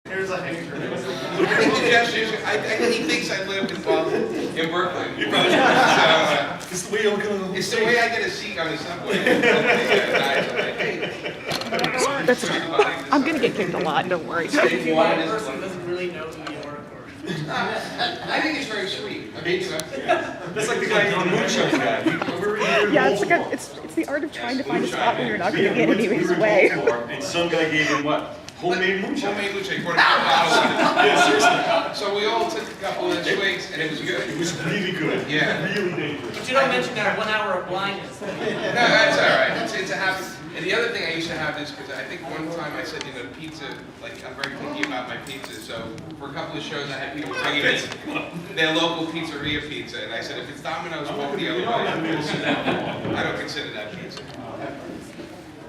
Here's a hanger. I think he thinks I live in Berkeley. You probably should. It's the way I get a seat on the subway. That's fine. I'm gonna get kicked a lot, don't worry. Person doesn't really know who you are. I think it's very sweet. I mean, That's like the guy on the moonshine guy. Yeah, it's like it's the art of trying to find a spot when you're not gonna get in anybody's way. And some guy gave him what? Homemade moonshine. Homemade moonshine. Poured a bottle of it. Yeah, seriously. So we all took a couple of swigs, and it was good. It was really good. Yeah. Really dangerous. But you don't mention that 1 hour of blindness. No, that's all right. It's a habit. And the other thing I used to have is because I think one time I said, pizza, like I'm very picky about my pizza. So for a couple of shows, I had people bringing in their local pizzeria pizza, and I said, if it's Domino's, walk the other way. I don't consider that pizza.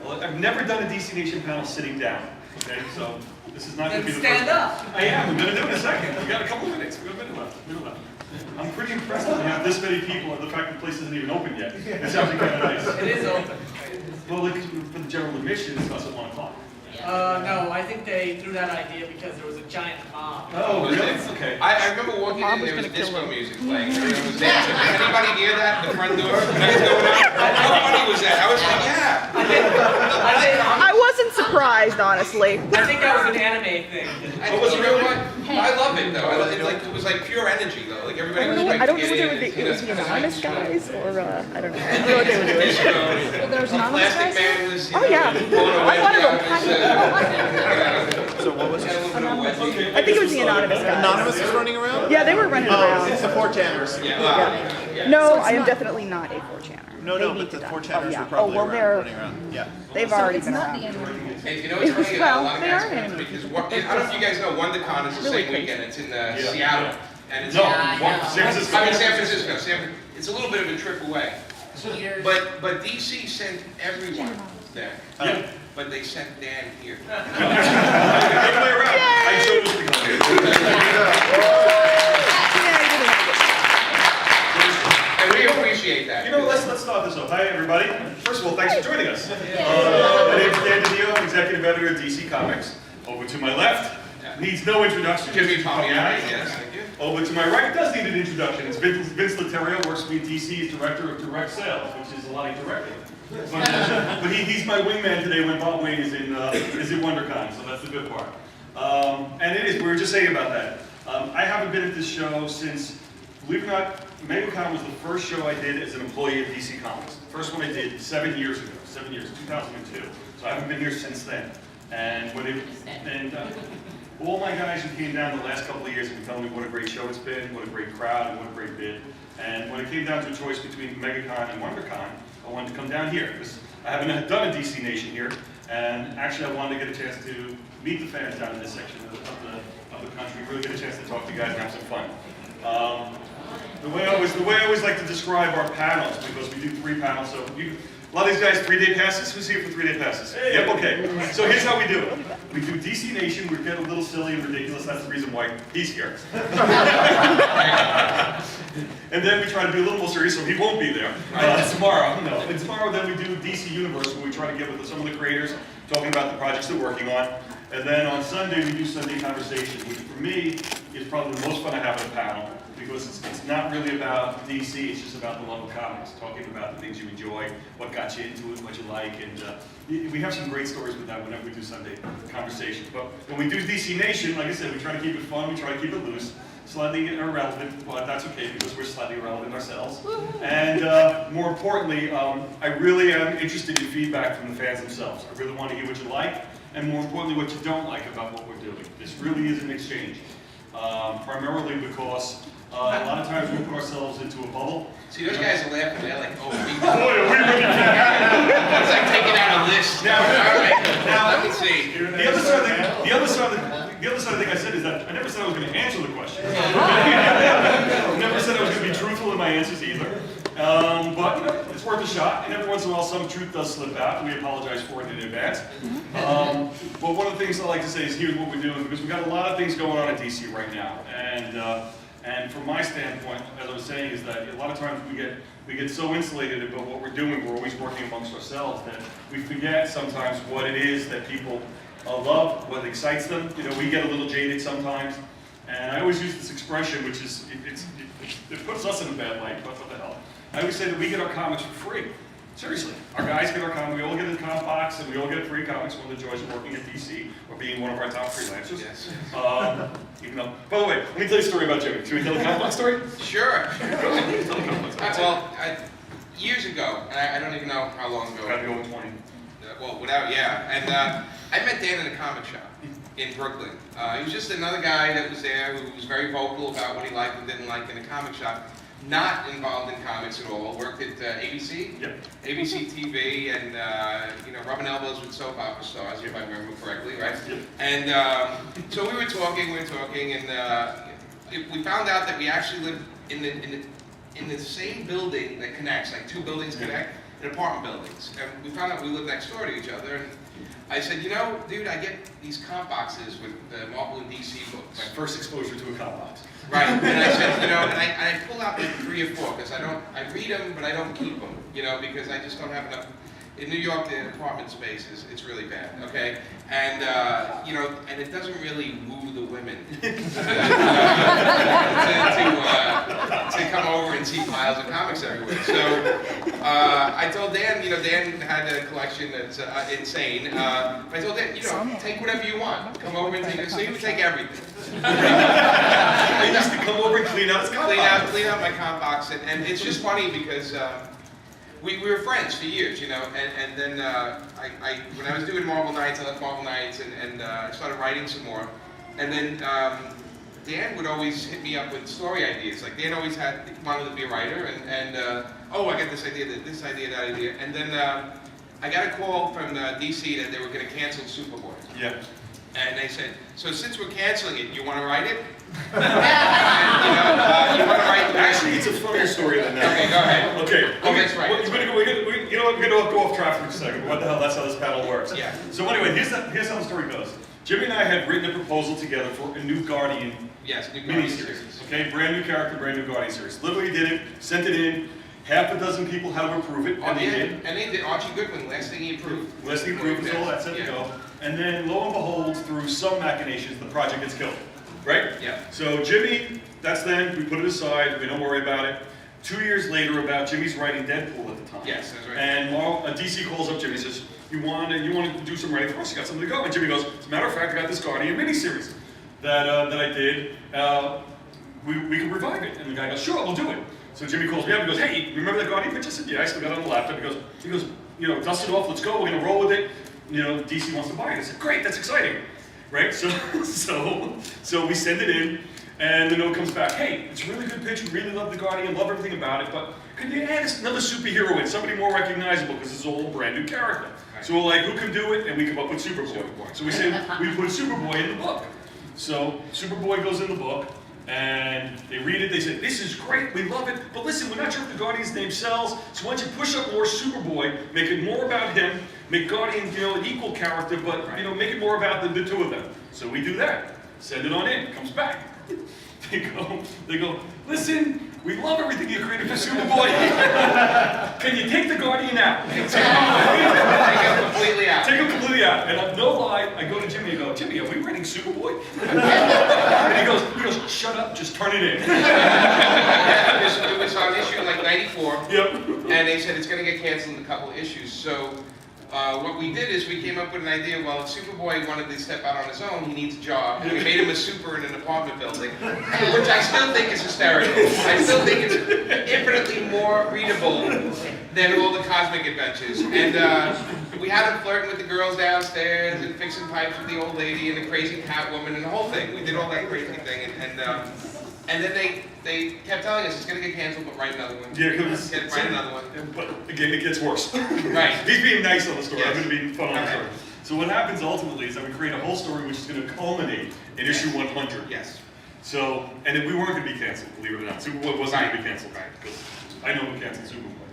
Well, I've never done a DC Nation panel sitting down. Okay, so this is not going to be the Stand first. up. I am. We're going to do it in a second. We got a couple of minutes. We got a minute left. I'm pretty impressed that we have this many people, and the fact the place isn't even open yet. It's actually kind of nice. It is open. Well, like, for the general admission, it starts at 1 o'clock. No, I think they threw that idea because there was a giant mob. Oh, Was really? it? Okay. I remember walking Mom in, was there was gonna kill disco him. music playing. It was dancing. Anybody hear that? The front door? That was going on? How funny was that? I was like, yeah. I wasn't surprised, honestly. I think that was an anime thing. It was real fun. I love it though. It was like pure energy though. Like everybody was like I don't know to whether get in. it was the anonymous guys or I don't know. I don't know what they were doing. Disco. There was anonymous Plastic guys? Man was, Oh yeah. pulling a I wanted wedgie to. out of his, So what was it? I think it was the anonymous guys. Anonymous is running around? Yeah, they were running around. It's the 4chaners. Yeah. No, I am definitely not a 4chaner. No, They no, need but to the die. 4chaners yeah. are probably well, running around. Yeah. They've already been around. And you know what's funny? A lot of They guys are come enemies. because I don't know if you guys know, WonderCon is the Really same crazy. weekend. It's in Seattle. And it's No, San Francisco. I mean San Francisco. It's a little bit of a trip away. But DC sent everyone there. Yeah. But they sent Dan here. Other way around. I chose to come here. And we appreciate that. You know, let's start this off. Hi, everybody. First of all, thanks for joining us. My name is Dan DiDio, I'm executive editor at DC Comics. Over to my left, needs no introduction. Jimmy Palmieri, yes, thank you. Over to my right, does need an introduction. It's Vince Laterio, works for me at DC, is director of direct sales, which is a lot of directing. But he's my wingman today when Bob Wayne is in WonderCon, so that's the good part. And it is, we were just saying about that. I haven't been at this show since, believe it or not, MegaCon was the first show I did as an employee of DC Comics. The first one I did 7 years ago, 7 years, 2002. So I haven't been here since then. And all my guys who came down the last couple of years have been telling me what a great show it's been, what a great crowd, and what a great bid. And when it came down to a choice between MegaCon and WonderCon, I wanted to come down here because I haven't done a DC Nation here, and actually I wanted to get a chance to meet the fans down in this section of the country, really get a chance to talk to you guys and have some fun. The way I always like to describe our panels, because we do 3 panels, so a lot of these guys 3-day passes. Who's here for 3-day passes? Hey. Yep, okay. So here's how we do it. We do DC Nation, we get a little silly and ridiculous, that's the reason why he's here. And then we try to be a little more serious, so he won't be there tomorrow. No. And tomorrow then we do DC Universe, where we try to get with some of the creators, talking about the projects they're working on. And then on Sunday we do Sunday Conversation, which for me is probably the most fun I have at a panel. Because it's not really about DC, it's just about the love of comics, talking about the things you enjoy, what got you into it, what you like, and we have some great stories with that whenever we do Sunday Conversations. But when we do DC Nation, like I said, we try to keep it fun, we try to keep it loose, slightly irrelevant, but that's okay because we're slightly irrelevant ourselves. And more importantly, I really am interested in feedback from the fans themselves. I really want to hear what you like, and more importantly, what you don't like about what we're doing. This really is an exchange, primarily because a lot of times we put ourselves into a bubble. See, those guys are laughing. They're like, oh, we really It's like taking out a list. Now, all right. Now, let me see. The other side of the thing I said is that I never said I was going to answer the question. I never said I was going to be truthful in my answers either. But you know, it's worth a shot, and every once in a while some truth does slip out, and we apologize for it in advance. But one of the things I like to say is here's what we're doing, because we've got a lot of things going on in DC right now. And from my standpoint, as I was saying, is that a lot of times we get so insulated about what we're doing, we're always working amongst ourselves, that we forget sometimes what it is that people love, what excites them. You know, we get a little jaded sometimes, and I always use this expression, which is, it puts us in a bad light, but what the hell. I always say that we get our comics for free. Seriously, our guys get our comics, we all get a comp box, and we all get free comics, one of the joys of working at DC, or being one of our top freelancers. Yes. Even though, by the way, let me tell you a story about Jimmy. Should we tell the comp box story? Sure. Well, Years ago, and I don't even know how long ago. gotta go with 20. And I met Dan in a comic shop in Brooklyn. He was just another guy that was there who was very vocal about what he liked and didn't like in a comic shop. Not involved in comics at all. Worked at ABC, Yep. ABC TV, and rubbing elbows with soap opera stars, if I remember correctly, right? Yep. And so we were talking, and we found out that we actually live in the same building that connects, like two buildings connect, in apartment buildings. And we found out we lived next door to each other. And I said, you know, dude, I get these comp boxes with the Marvel and DC books. My first exposure to a comp box. Right, and I said, and I pull out like 3 or 4, because I read them, but I don't keep them, because I just don't have enough. In New York, the apartment space it's really bad, okay? And, and it doesn't really woo the women to come over and see piles of comics everywhere. So I told Dan, Dan had a collection that's insane. I told Dan, take whatever you want. Come over and take it. So he would take everything. I used to come over and clean out his comp box. Clean out my comp box, and it's just funny because we were friends for years, and then when I was doing Marvel Nights, I left Marvel Nights, and I started writing some more, and then Dan would always hit me up with story ideas. Like Dan always wanted to be a writer, and I got this idea, that idea, and then I got a call from DC that they were going to cancel Superboy. Yeah. And they said, so since we're canceling it, you want to write it? And, you want to write the Actually, it's a funnier story than that. Okay, go ahead. Okay. Oh, that's right. We're gonna go off track for a second. What the hell? That's how this panel works. Yeah. So anyway, here's how the story goes. Jimmy and I had written a proposal together for a new Guardian New Guardian miniseries. Okay, brand new character, brand new Guardian series. Literally did it, sent it in. Half a dozen people had to approve it, and they did. And they did. Archie Goodwin, last thing he approved. Last thing approved was all that set to go. And then, lo and behold, through some machinations, the project gets killed. Right? Yeah. So Jimmy, that's then, we put it aside, we don't worry about it. 2 years later, about Jimmy's writing Deadpool at the time. Yes, that's right. And DC calls up Jimmy and says, you want to do some writing for us? You got something to go? And Jimmy goes, as a matter of fact, I got this Guardian miniseries that I did. We can revive it. And the guy goes, sure, we'll do it. So Jimmy calls me up and goes, hey, remember that Guardian picture? I said, yeah, I still got it on the laptop. He goes, dust it off, let's go, we're gonna roll with it. DC wants to buy it. I said, great, that's exciting. Right? So we send it in, and the note comes back, hey, it's a really good pitch, we really love the Guardian, love everything about it, but could you add another superhero in, somebody more recognizable, because it's all a brand new character. Right. So we're like, who can do it? And we come up with Superboy. So we said, we put Superboy in the book. So Superboy goes in the book, and they read it, they say, this is great, we love it, but listen, we're not sure if the Guardian's name sells, so why don't you push up more Superboy, make it more about him, make Guardian, an equal character, but, make it more about the two of them. So we do that. Send it on in, comes back. They go, listen, we love everything you created for Superboy. Can you take the Guardian out? Take him completely out. Take him completely out. And no lie, I go to Jimmy and go, Jimmy, are we writing Superboy? And he goes, shut up, just turn it in. Yeah, it was on issue like 94. Yep. And they said it's going to get canceled in a couple of issues. So what we did is we came up with an idea, well, if Superboy wanted to step out on his own, he needs a job. And we made him a super in an apartment building, which I still think is hysterical. I still think it's infinitely more readable than all the cosmic adventures. And we had him flirting with the girls downstairs and fixing pipes with the old lady and the crazy Catwoman and the whole thing. We did all that crazy thing. And then they kept telling us it's going to get canceled, but write another one. Yeah, write another one. But again, it gets worse. Right. He's being nice on the story. Yes. I'm going to be fun on the story. So what happens ultimately is that we create a whole story which is going to culminate in issue 100. Yes. So, and then we weren't going to be canceled, believe it or not. Superboy wasn't going to be canceled. Right. Because I know who canceled Superboy.